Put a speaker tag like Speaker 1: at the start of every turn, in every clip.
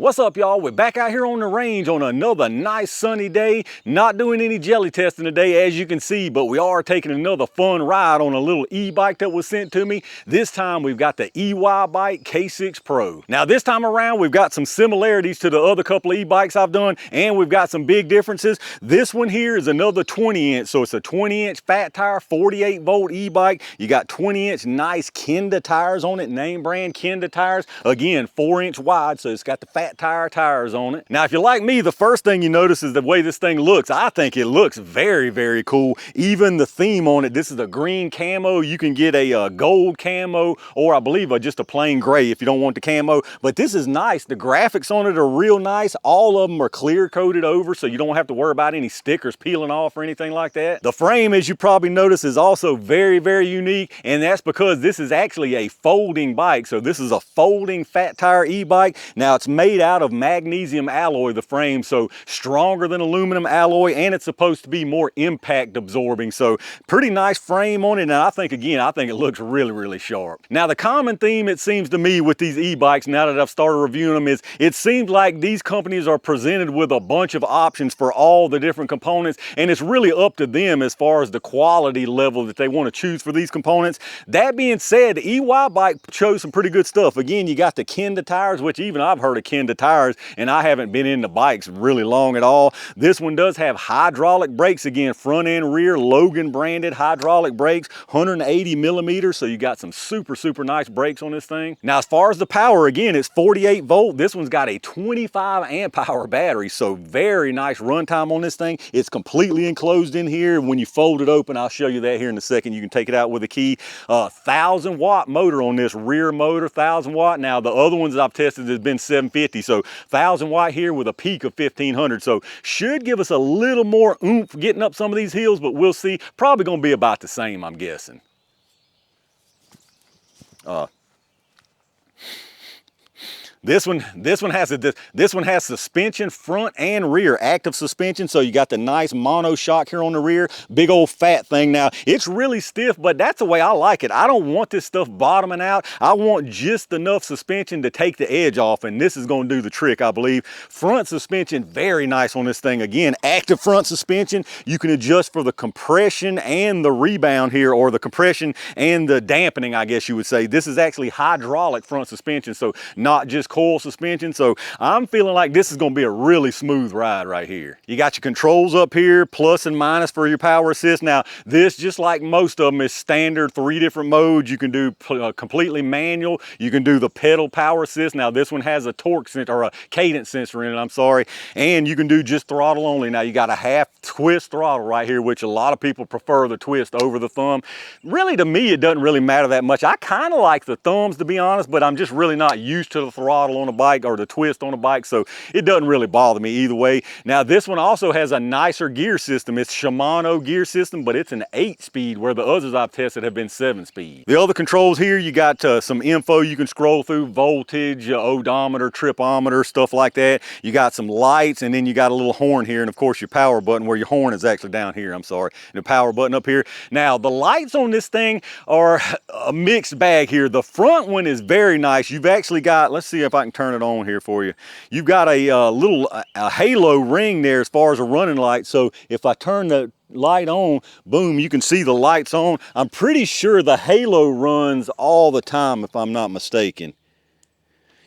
Speaker 1: What's up, y'all? We're back out here on the range on another nice sunny day. Not doing any jelly testing today, as you can see, but we are taking another fun ride on a little e-bike that was sent to me. This time we've got the Euybike K6 Pro. Now this time around we've got some similarities to the other couple of e-bikes I've done, and we've got some big differences. This one here is another 20-inch, so it's a 20-inch fat tire, 48-volt e-bike. You got 20-inch nice Kenda tires on it, name brand Kenda tires. Again, 4-inch wide, so it's got the fat tires on it. Now, if you're like me, the first thing you notice is the way this thing looks. I think it looks very, very cool. Even the theme on it, this is a green camo. You can get a gold camo, or I believe just a plain gray if you don't want the camo. But this is nice. The graphics on it are real nice. All of them are clear coated over, so you don't have to worry about any stickers peeling off or anything like that. The frame, as you probably notice, is also very, very unique, and that's because this is actually a folding bike. So this is a folding fat tire e-bike. Now, it's made out of magnesium alloy, the frame, so stronger than aluminum alloy, and it's supposed to be more impact absorbing. So pretty nice frame on it, and I think it looks really, really sharp. Now, the common theme, it seems to me, with these e-bikes, now that I've started reviewing them, is it seems like these companies are presented with a bunch of options for all the different components, and it's really up to them as far as the quality level that they want to choose for these components. That being said, the Euybike chose some pretty good stuff. Again, you got the Kenda tires, which even I've heard of Kenda tires, and I haven't been into bikes really long at all. This one does have hydraulic brakes, again, front and rear, Logan branded hydraulic brakes, 180 millimeters, so you got some super, super nice brakes on this thing. Now, as far as the power, again, it's 48 volt. This one's got a 25 amp hour battery, so very nice runtime on this thing. It's completely enclosed in here. When you fold it open, I'll show you that here in a second. You can take it out with a key. 1,000 watt motor on this, rear motor, 1,000 watt. Now, the other ones I've tested has been 750, so 1,000 watt here with a peak of 1,500. So should give us a little more oomph getting up some of these hills, but we'll see. Probably gonna be about the same, I'm guessing. This one has suspension front and rear, active suspension. So you got the nice mono shock here on the rear, big old fat thing. Now it's really stiff, but that's the way I like it. I don't want this stuff bottoming out. I want just enough suspension to take the edge off, and this is going to do the trick, I believe. Front suspension, very nice on this thing. Again, active front suspension. You can adjust for the compression and the rebound here, or the compression and the dampening, I guess you would say. This is actually hydraulic front suspension, so not just coil suspension. So I'm feeling like this is going to be a really smooth ride right here. You got your controls up here, plus and minus for your power assist. Now this, just like most of them, is standard 3 different modes. You can do completely manual. You can do the pedal power assist. Now this one has a torque sensor, or a cadence sensor in it, I'm sorry. And you can do just throttle only. Now you got a half twist throttle right here, which a lot of people prefer the twist over the thumb. Really, to me, it doesn't really matter that much. I kind of like the thumbs, to be honest, but I'm just really not used to the throttle on a bike, or the twist on a bike, so it doesn't really bother me either way. Now this one also has a nicer gear system. It's Shimano gear system, but it's an 8-speed, where the others I've tested have been 7-speed. The other controls here, you got some info you can scroll through, voltage, odometer, tripometer, stuff like that. You got some lights, and then you got a little horn here, and of course your power button, where your horn is actually down here, I'm sorry, and the power button up here. Now the lights on this thing are a mixed bag here. The front one is very nice. You've actually got, let's see if I can turn it on here for you. You've got a little halo ring there as far as a running light. So if I turn the light on, boom, you can see the lights on. I'm pretty sure the halo runs all the time, if I'm not mistaken.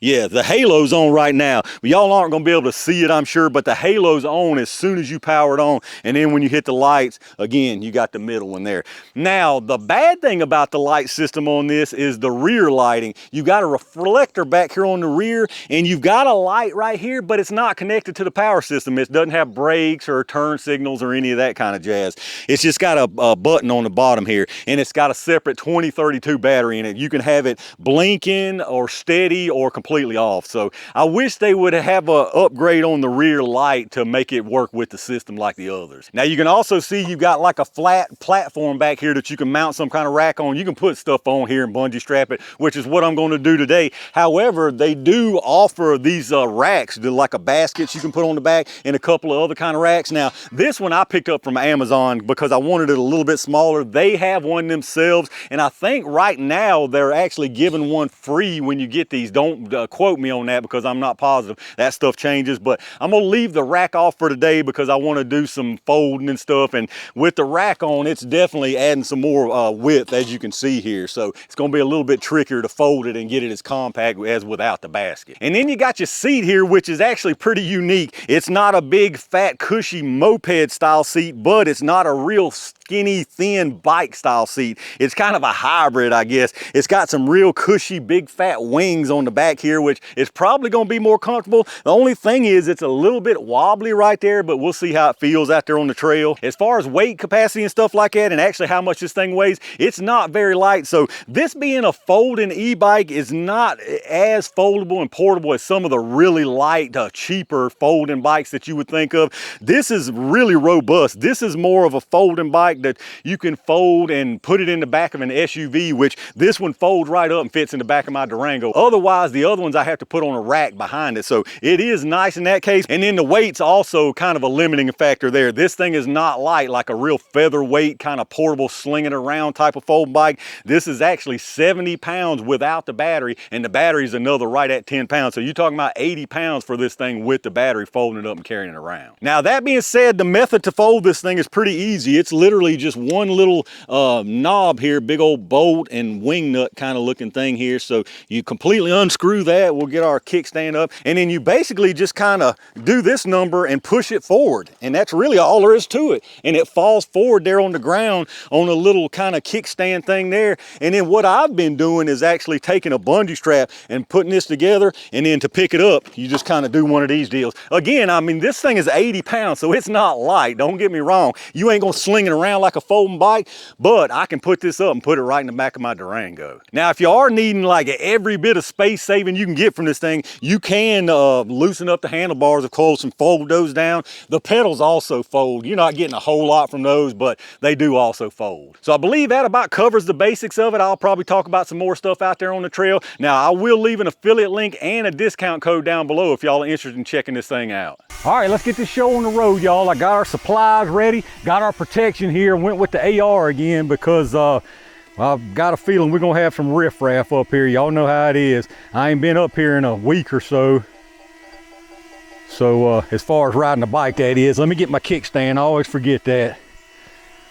Speaker 1: Yeah, the halo's on right now. Y'all aren't going to be able to see it, I'm sure, but the halo's on as soon as you power it on. And then when you hit the lights, again, you got the middle one there. Now, the bad thing about the light system on this is the rear lighting. You got a reflector back here on the rear, and you've got a light right here, but it's not connected to the power system. It doesn't have brakes or turn signals or any of that kind of jazz. It's just got a button on the bottom here, and it's got a separate 2032 battery in it. You can have it blinking or steady or completely off. So I wish they would have an upgrade on the rear light to make it work with the system like the others. Now you can also see you've got like a flat platform back here that you can mount some kind of rack on. You can put stuff on here and bungee strap it, which is what I'm going to do today. However, they do offer these racks, like a baskets you can put on the back, and a couple of other kind of racks. Now this one I picked up from Amazon because I wanted it a little bit smaller. They have one themselves, and I think right now they're actually giving one free when you get these. Don't quote me on that because I'm not positive. That stuff changes, but I'm gonna leave the rack off for today because I want to do some folding and stuff. And with the rack on, it's definitely adding some more width, as you can see here. So it's gonna be a little bit trickier to fold it and get it as compact as without the basket. And then you got your seat here, which is actually pretty unique. It's not a big, fat, cushy moped style seat, but it's not a real skinny, thin bike style seat. It's kind of a hybrid, I guess. It's got some real cushy, big, fat wings on the back here, which is probably gonna be more comfortable. The only thing is it's a little bit wobbly right there, but we'll see how it feels out there on the trail. As far as weight capacity and stuff like that, and actually how much this thing weighs, it's not very light. So this being a folding e-bike is not as foldable and portable as some of the really light, cheaper folding bikes that you would think of. This is really robust. This is more of a folding bike that you can fold and put it in the back of an SUV, which this one folds right up and fits in the back of my Durango. Otherwise, the other ones I have to put on a rack behind it. So it is nice in that case. And then the weight's also kind of a limiting factor there. This thing is not light like a real featherweight kind of portable slinging around type of folding bike. This is actually 70 pounds without the battery, and the battery is another right at 10 pounds. So you're talking about 80 pounds for this thing with the battery, folding it up and carrying it around. Now that being said, the method to fold this thing is pretty easy. It's literally just one little knob here, big old bolt and wing nut kind of looking thing here. So you completely unscrew that. We'll get our kickstand up, and then you basically just kind of do this number and push it forward, and that's really all there is to it. And it falls forward there on the ground on a little kind of kickstand thing there. And then what I've been doing is actually taking a bungee strap and putting this together, and then to pick it up, you just kind of do one of these deals. Again, I mean, this thing is 80 pounds, so it's not light. Don't get me wrong. You ain't gonna sling it around like a folding bike, but I can put this up and put it right in the back of my Durango. Now, if you are needing like every bit of space saving you can get from this thing, you can loosen up the handlebars, of course, and fold those down. The pedals also fold. You're not getting a whole lot from those, but they do also fold. So I believe that about covers the basics of it. I'll probably talk about some more stuff out there on the trail. Now, I will leave an affiliate link and a discount code down below if y'all are interested in checking this thing out. All right, let's get this show on the road, y'all. I got our supplies ready, got our protection here, went with the AR again because I've got a feeling we're gonna have some riffraff up here. Y'all know how it is. I ain't been up here in a week or so. So as far as riding a bike, that is. Let me get my kickstand, I always forget that.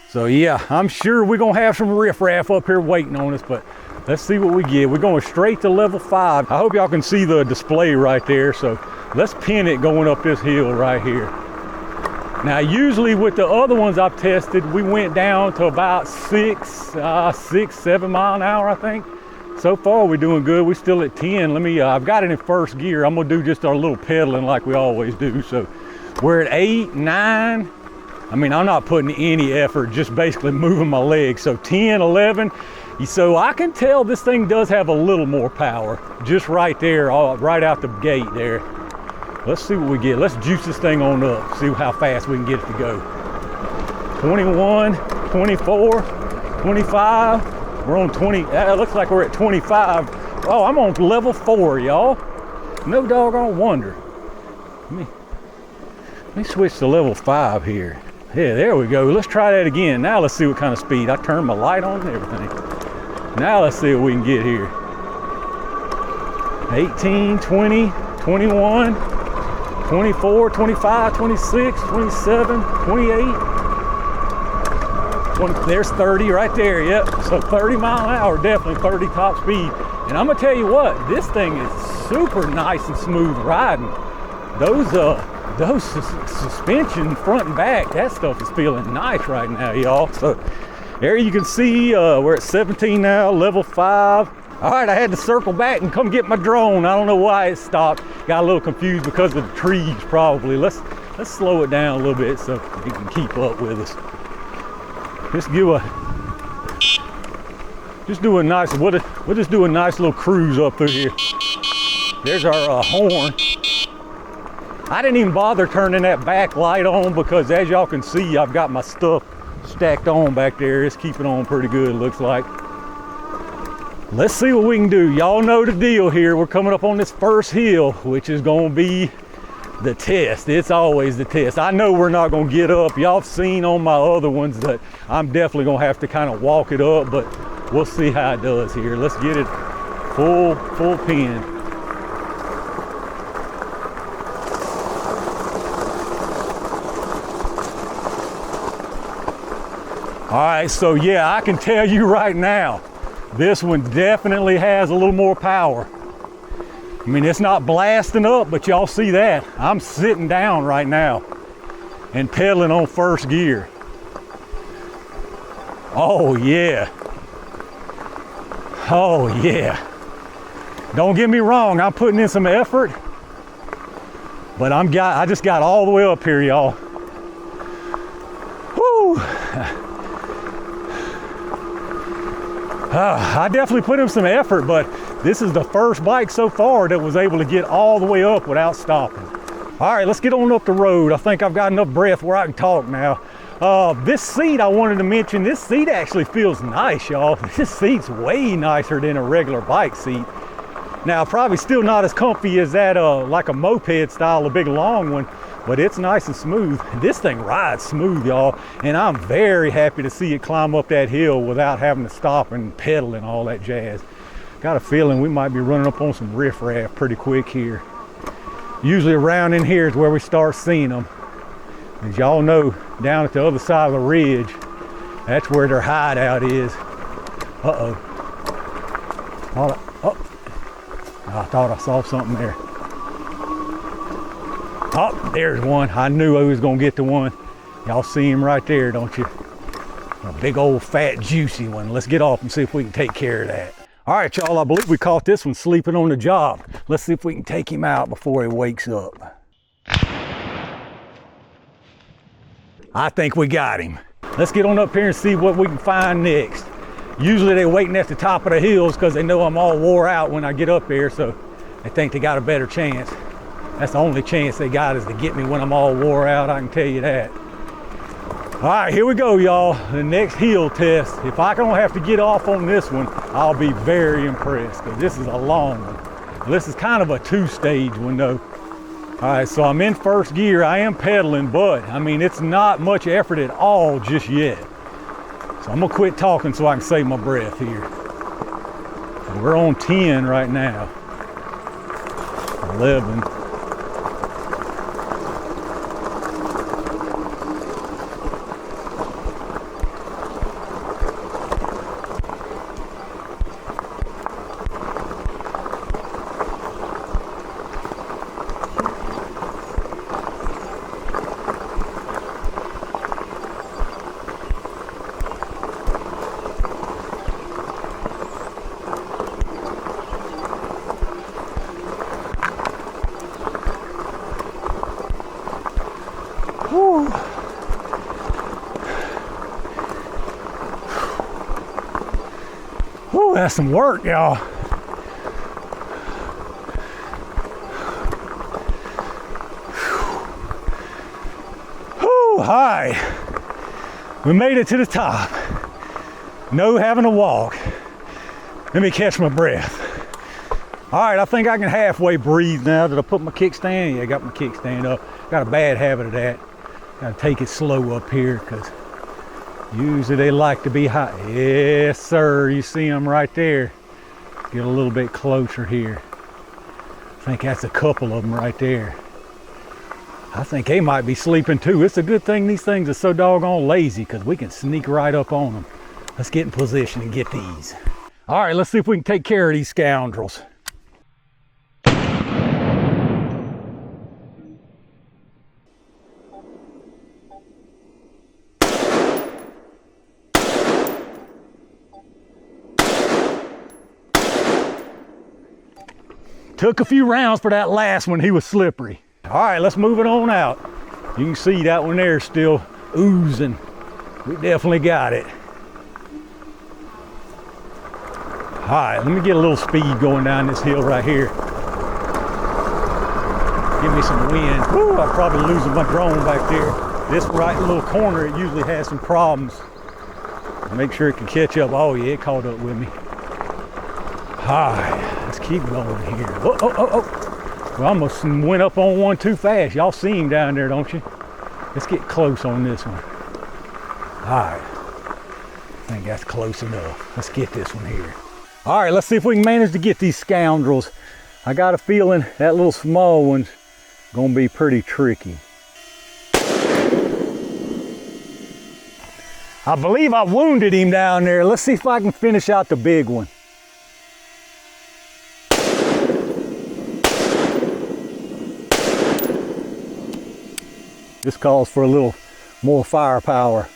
Speaker 1: So yeah, I'm sure we're gonna have some riffraff up here waiting on us, but let's see what we get. We're going straight to level 5. I hope y'all can see the display right there. So let's pin it going up this hill right here. Now, usually with the other ones I've tested, we went down to about 7 mile an hour, I think. So far, we're doing good. We're still at 10. I've got it in first gear. I'm gonna do just our little pedaling like we always do. So we're at 8, 9. I mean, I'm not putting any effort, just basically moving my legs. So 10, 11. So I can tell this thing does have a little more power, just right there, right out the gate there. Let's see what we get. Let's juice this thing on up, see how fast we can get it to go. 21, 24, 25. We're on 20. It looks like we're at 25. Oh, I'm on level 4, y'all. No doggone wonder. Let me switch to level 5 here. Yeah, there we go. Let's try that again. Now let's see what kind of speed. I turned my light on and everything. Now let's see what we can get here. 18, 20, 21, 24, 25, 26, 27, 28. 20, there's 30 right there, yep. So 30 mile an hour, definitely 30 top speed. And I'm gonna tell you what, this thing is super nice and smooth riding. Those suspension front and back, that stuff is feeling nice right now, y'all. So there you can see we're at 17 now, level 5. All right, I had to circle back and come get my drone. I don't know why it stopped. Got a little confused because of the trees probably. Let's slow it down a little bit so you can keep up with us. We'll just do a nice little cruise up through here. There's our horn. I didn't even bother turning that back light on because as y'all can see, I've got my stuff stacked on back there. It's keeping on pretty good, it looks like. Let's see what we can do. Y'all know the deal here. We're coming up on this first hill, which is gonna be the test. It's always the test. I know we're not gonna get up. Y'all have seen on my other ones that I'm definitely gonna have to kind of walk it up, but we'll see how it does here. Let's get it full pin. All right, so yeah, I can tell you right now, this one definitely has a little more power. I mean, it's not blasting up, but y'all see that. I'm sitting down right now and pedaling on first gear. Oh yeah. Oh yeah. Don't get me wrong, I'm putting in some effort, but I just got all the way up here, y'all. Whew. I definitely put in some effort, but this is the first bike so far that was able to get all the way up without stopping. All right, let's get on up the road. I think I've got enough breath where I can talk now. This seat, I wanted to mention, this seat actually feels nice, y'all. This seat's way nicer than a regular bike seat. Now, probably still not as comfy as that, like a moped style, a big long one, but it's nice and smooth. This thing rides smooth, y'all, and I'm very happy to see it climb up that hill without having to stop and pedal and all that jazz. Got a feeling we might be running up on some riffraff pretty quick here. Usually around in here is where we start seeing them. As y'all know, down at the other side of the ridge, that's where their hideout is. Uh-oh. I thought I saw something there. Oh, there's one. I knew I was gonna get the one. Y'all see him right there, don't you? A big old fat juicy one. Let's get off and see if we can take care of that. All right, y'all, I believe we caught this one sleeping on the job. Let's see if we can take him out before he wakes up. I think we got him. Let's get on up here and see what we can find next. Usually they're waiting at the top of the hills because they know I'm all wore out when I get up there, so they think they got a better chance. That's the only chance they got, is to get me when I'm all wore out, I can tell you that. All right, here we go, y'all. The next hill test. If I don't have to get off on this one, I'll be very impressed, because this is a long one. This is kind of a two-stage one though. All right, so I'm in first gear. I am pedaling, but I mean, it's not much effort at all just yet. So I'm gonna quit talking so I can save my breath here. We're on 10 right now. 11. Whew. Whew, that's some work, y'all. Whew, hi. We made it to the top. No having to walk. Let me catch my breath. All right, I think I can halfway breathe now. Did I put my kickstand? Yeah, I got my kickstand up. Got a bad habit of that. Gotta take it slow up here, because usually they like to be high. Yes, sir, you see them right there. Get a little bit closer here. I think that's a couple of them right there. I think they might be sleeping too. It's a good thing these things are so doggone lazy, because we can sneak right up on them. Let's get in position and get these. All right, let's see if we can take care of these scoundrels. Took a few rounds for that last one. He was slippery. All right, let's move it on out. You can see that one there still oozing. We definitely got it. All right, let me get a little speed going down this hill right here. Give me some wind. Woo, I'm probably losing my drone back there. This right little corner, it usually has some problems. Make sure it can catch up. Oh yeah, it caught up with me. All right, let's keep going here. Oh, oh, oh, oh. We almost went up on one too fast. Y'all see him down there, don't you? Let's get close on this one. All right, I think that's close enough. Let's get this one here. All right, let's see if we can manage to get these scoundrels. I got a feeling that little small one's gonna be pretty tricky. I believe I wounded him down there. Let's see if I can finish out the big one. This calls for a little more firepower.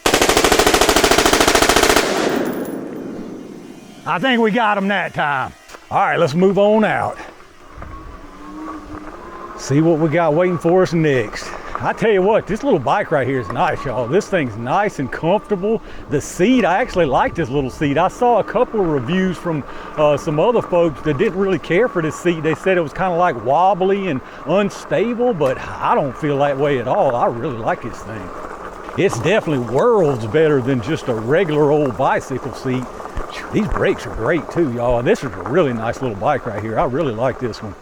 Speaker 1: I think we got him that time. All right, let's move on out. See what we got waiting for us next. I tell you what, this little bike right here is nice, y'all. This thing's nice and comfortable. The seat, I actually like this little seat. I saw a couple of reviews from some other folks that didn't really care for this seat. They said it was kind of like wobbly and unstable, but I don't feel that way at all. I really like this thing. It's definitely worlds better than just a regular old bicycle seat. These brakes are great too, y'all. This is a really nice little bike right here. I really like this one.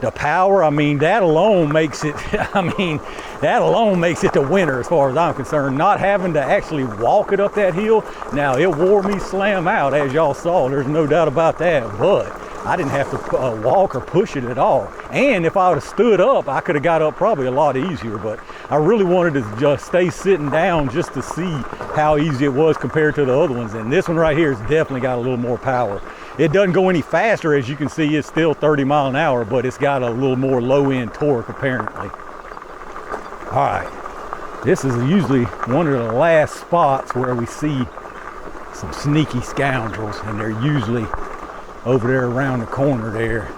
Speaker 1: The power, I mean, that alone makes it, that alone makes it the winner as far as I'm concerned. Not having to actually walk it up that hill. Now, it wore me slam out, as y'all saw. There's no doubt about that. But I didn't have to walk or push it at all. And if I would have stood up, I could have got up probably a lot easier. But I really wanted to just stay sitting down just to see how easy it was compared to the other ones. And this one right here has definitely got a little more power. It doesn't go any faster, as you can see. It's still 30 miles an hour, but it's got a little more low-end torque apparently. All right, this is usually one of the last spots where we see some sneaky scoundrels, and they're usually over there around the corner there.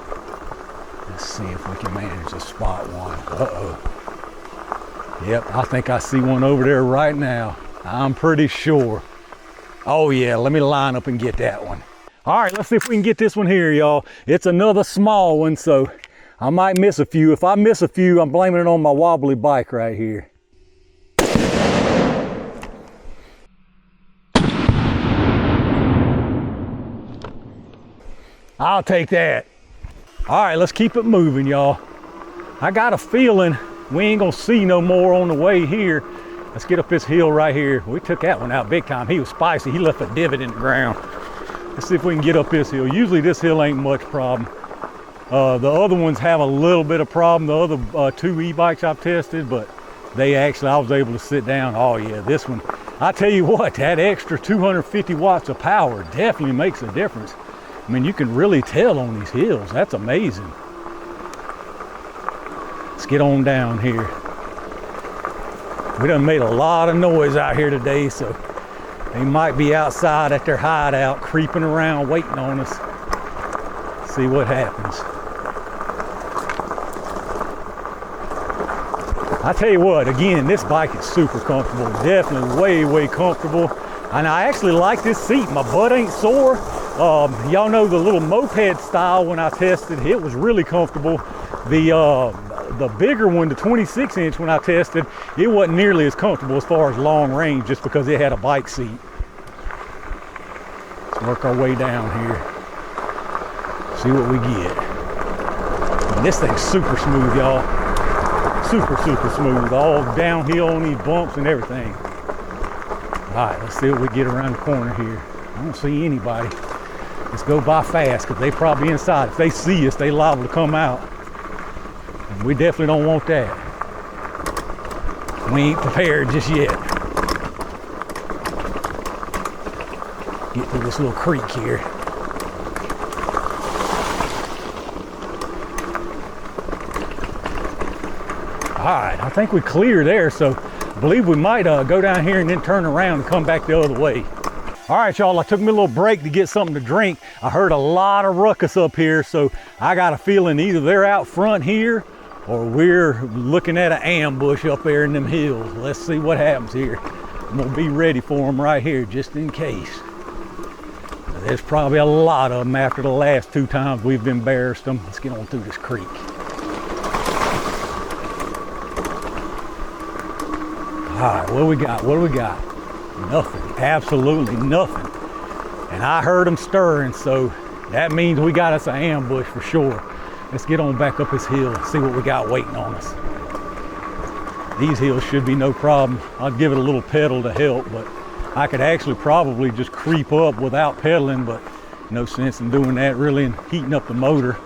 Speaker 1: Let's see if we can manage to spot one. Uh-oh. Yep, I think I see one over there right now. I'm pretty sure. Oh yeah, let me line up and get that one. All right, let's see if we can get this one here, y'all. It's another small one, so I might miss a few. If I miss a few, I'm blaming it on my wobbly bike right here. I'll take that. All right, let's keep it moving, y'all. I got a feeling we ain't gonna see no more on the way here. Let's get up this hill right here. We took that one out big time. He was spicy. He left a divot in the ground. Let's see if we can get up this hill. Usually this hill ain't much problem. The other ones have a little bit of problem. The other two e-bikes I've tested, but they actually, I was able to sit down. Oh yeah, this one, I tell you what, that extra 250 watts of power definitely makes a difference. I mean, you can really tell on these hills. That's amazing. Let's get on down here. We done made a lot of noise out here today, so they might be outside at their hideout, creeping around, waiting on us. See what happens. I tell you what, again, this bike is super comfortable. Definitely way, way comfortable. And I actually like this seat. My butt ain't sore. Y'all know the little moped style when I tested, it was really comfortable. The bigger one, the 26-inch, when I tested, it wasn't nearly as comfortable as far as long range, just because it had a bike seat. Let's work our way down here. See what we get. And this thing's super smooth, y'all. Super, super smooth. All downhill on these bumps and everything. All right, let's see what we get around the corner here. I don't see anybody. Let's go by fast, because they probably inside. If they see us, they liable to come out. And we definitely don't want that. We ain't prepared just yet. Get through this little creek here. All right, I think we clear there, so I believe we might go down here and then turn around and come back the other way. All right, y'all, I took me a little break to get something to drink. I heard a lot of ruckus up here, so I got a feeling either they're out front here or we're looking at an ambush up there in them hills. Let's see what happens here. I'm gonna be ready for them right here, just in case. There's probably a lot of them after the last two times we've embarrassed them. Let's get on through this creek. All right, what do we got? What do we got? Nothing, absolutely nothing. And I heard them stirring, so that means we got us an ambush for sure. Let's get on back up this hill and see what we got waiting on us. These hills should be no problem. I'll give it a little pedal to help, but I could actually probably just creep up without pedaling, but no sense in doing that really and heating up the motor.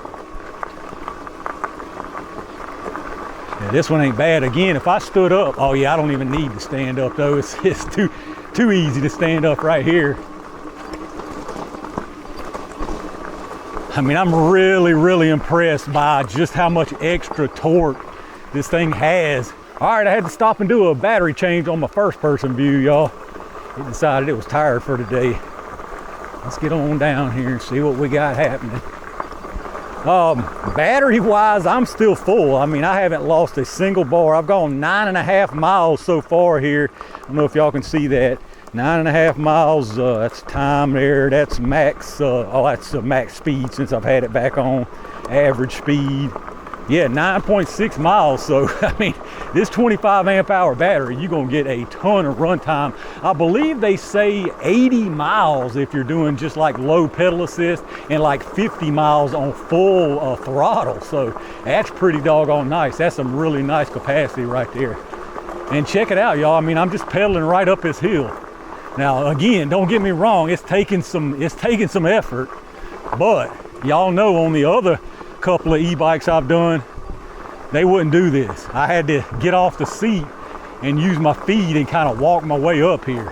Speaker 1: Yeah, this one ain't bad. Again, if I stood up, oh yeah, I don't even need to stand up though. It's too,
Speaker 2: too easy to stand up right here. I mean, I'm really impressed by just how much extra torque this thing has. All right, I had to stop and do a battery change on my first person view, y'all. It decided it was tired for today. Let's get on down here and see what we got happening. Battery wise, I'm still full. I mean, I haven't lost a single bar. I've gone 9.5 miles so far here. I don't know if y'all can see that. 9.5 miles, that's time there, that's max, that's max speed since I've had it back on, average speed. Yeah, 9.6 miles, so I mean, this 25 amp hour battery, you're gonna get a ton of run time. I believe they say 80 miles if you're doing just like low pedal assist, and like 50 miles on full throttle, so that's pretty doggone nice. That's some really nice capacity right there. And check it out, y'all, I mean, I'm just pedaling right up this hill. Now, again, don't get me wrong, it's taking some effort, but y'all know on the other couple of e-bikes I've done, they wouldn't do this. I had to get off the seat and use my feet and kind of walk my way up here.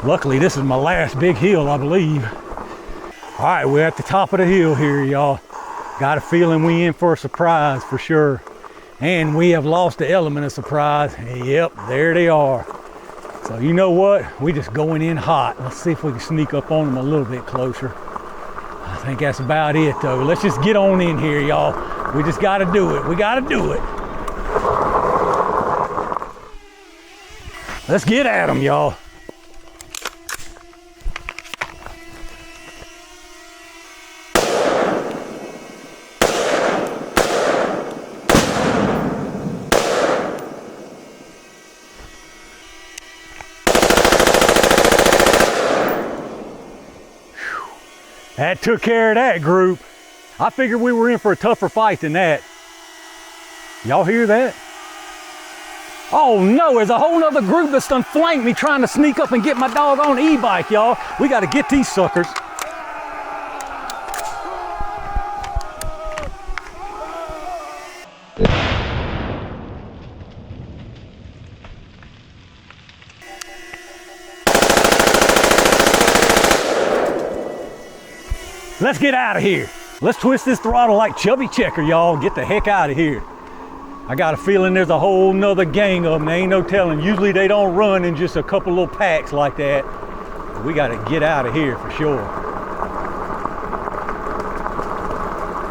Speaker 2: Whew. Luckily, this is my last big hill, I believe. All right, we're at the top of the hill here, y'all. Got a feeling we in for a surprise for sure. And we have lost the element of surprise. Yep, there they are. So you know what? We just going in hot. Let's see if we can sneak up on them a little bit closer. I think that's about it though. Let's just get on in here, y'all. We just gotta do it. We gotta do it. Let's get at them, y'all. That took care of that group. I figured we were in for a tougher fight than that. Y'all hear that? Oh no, there's a whole nother group that's done flanked me trying to sneak up and get my doggone e-bike, y'all. We gotta get these suckers. Let's get out of here. Let's twist this throttle like Chubby Checker, y'all. Get the heck out of here. I got a feeling there's a whole nother gang of them. There ain't no telling. Usually they don't run in just a couple little packs like that. But we got to get out of here for sure.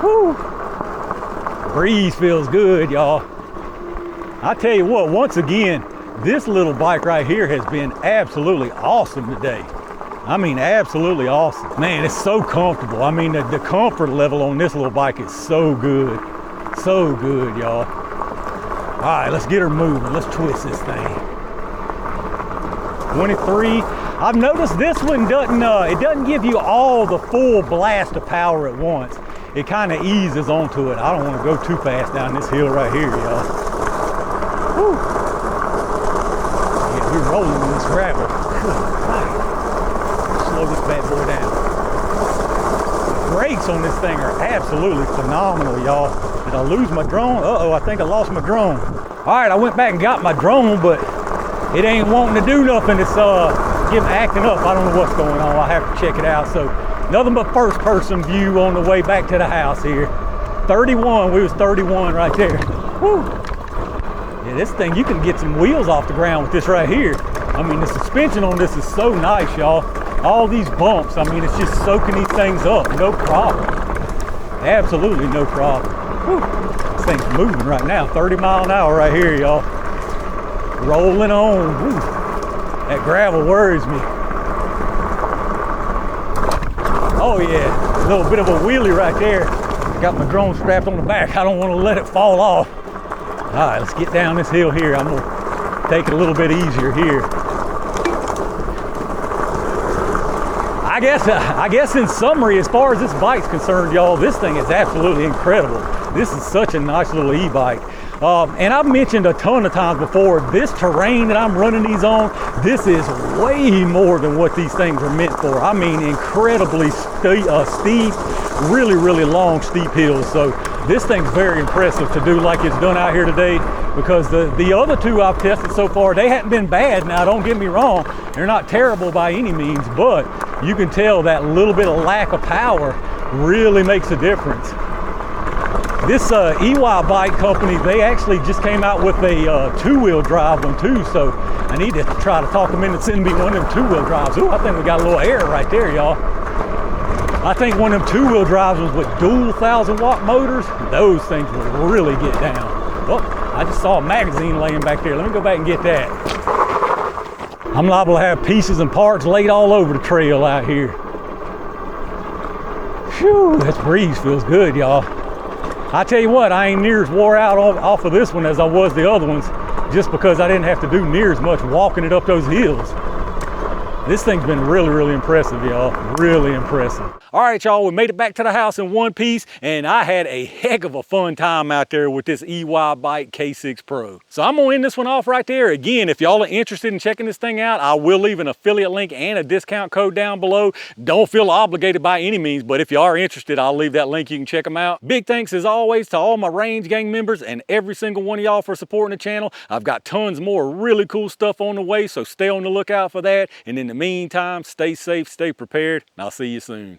Speaker 2: Woo! Breeze feels good, y'all. I tell you what, once again, this little bike right here has been absolutely awesome today. I mean, absolutely awesome. Man, it's so comfortable. I mean, the comfort level on this little bike is so good. So good, y'all. All right, let's get her moving. Let's twist this thing. 23. I've noticed this one doesn't give you all the full blast of power at once. It kind of eases onto it. I don't want to go too fast down this hill right here, y'all. Woo. Yeah, we're rolling in this gravel. Slow this bad boy down. The brakes on this thing are absolutely phenomenal, y'all. Did I lose my drone? Uh-oh, I think I lost my drone. All right, I went back and got my drone, but it ain't wanting to do nothing. It's acting up. I don't know what's going on. I have to check it out. So nothing but first person view on the way back to the house here. 31, we was 31 right there. Woo! Yeah, this thing, you can get some wheels off the ground with this right here. I mean, the suspension on this is so nice, y'all. All these bumps, I mean, it's just soaking these things up, no problem. Absolutely no problem. Whew. This thing's moving right now, 30 miles an hour right here, y'all. Rolling on. Whew. That gravel worries me. Oh yeah, a little bit of a wheelie right there. Got my drone strapped on the back. I don't want to let it fall off. All right, let's get down this hill here. I'm gonna take it a little bit easier here. I guess in summary, as far as this bike's concerned, y'all, this thing is absolutely incredible. This is such a nice little e-bike. And I've mentioned a ton of times before, this terrain that I'm running these on, this is way more than what these things are meant for. I mean, incredibly steep, really long steep hills. So This thing's very impressive to do like it's done out here today, because the other two I've tested so far, they hadn't been bad. Now, don't get me wrong, they're not terrible by any means, but you can tell that little bit of lack of power really makes a difference. This Euybike company, they actually just came out with a two-wheel drive one too, so I need to try to talk them into sending me one of them two-wheel drives. Ooh, I think we got a little air right there, y'all. I think one of them two-wheel drives was with dual 1,000-watt motors. Those things would really get down. Oh, I just saw a magazine laying back there. Let me go back and get that. I'm liable to have pieces and parts laid all over the trail out here. Whew, this breeze feels good, y'all. I tell you what, I ain't near as wore out off of this one as I was the other ones, just because I didn't have to do near as much walking it up those hills. This thing's been really, really impressive, y'all. Really impressive. All right, y'all, we made it back to the house in one piece, and I had a heck of a fun time out there with this Euybike K6 Pro. So I'm gonna end this one off right there. Again, if y'all are interested in checking this thing out, I will leave an affiliate link and a discount code down below. Don't feel obligated by any means, but if you are interested, I'll leave that link. You can check them out. Big thanks as always to all my Range Gang members and every single one of y'all for supporting the channel. I've got tons more really cool stuff on the way, so stay on the lookout for that. And in the meantime, stay safe, stay prepared, and I'll see you soon.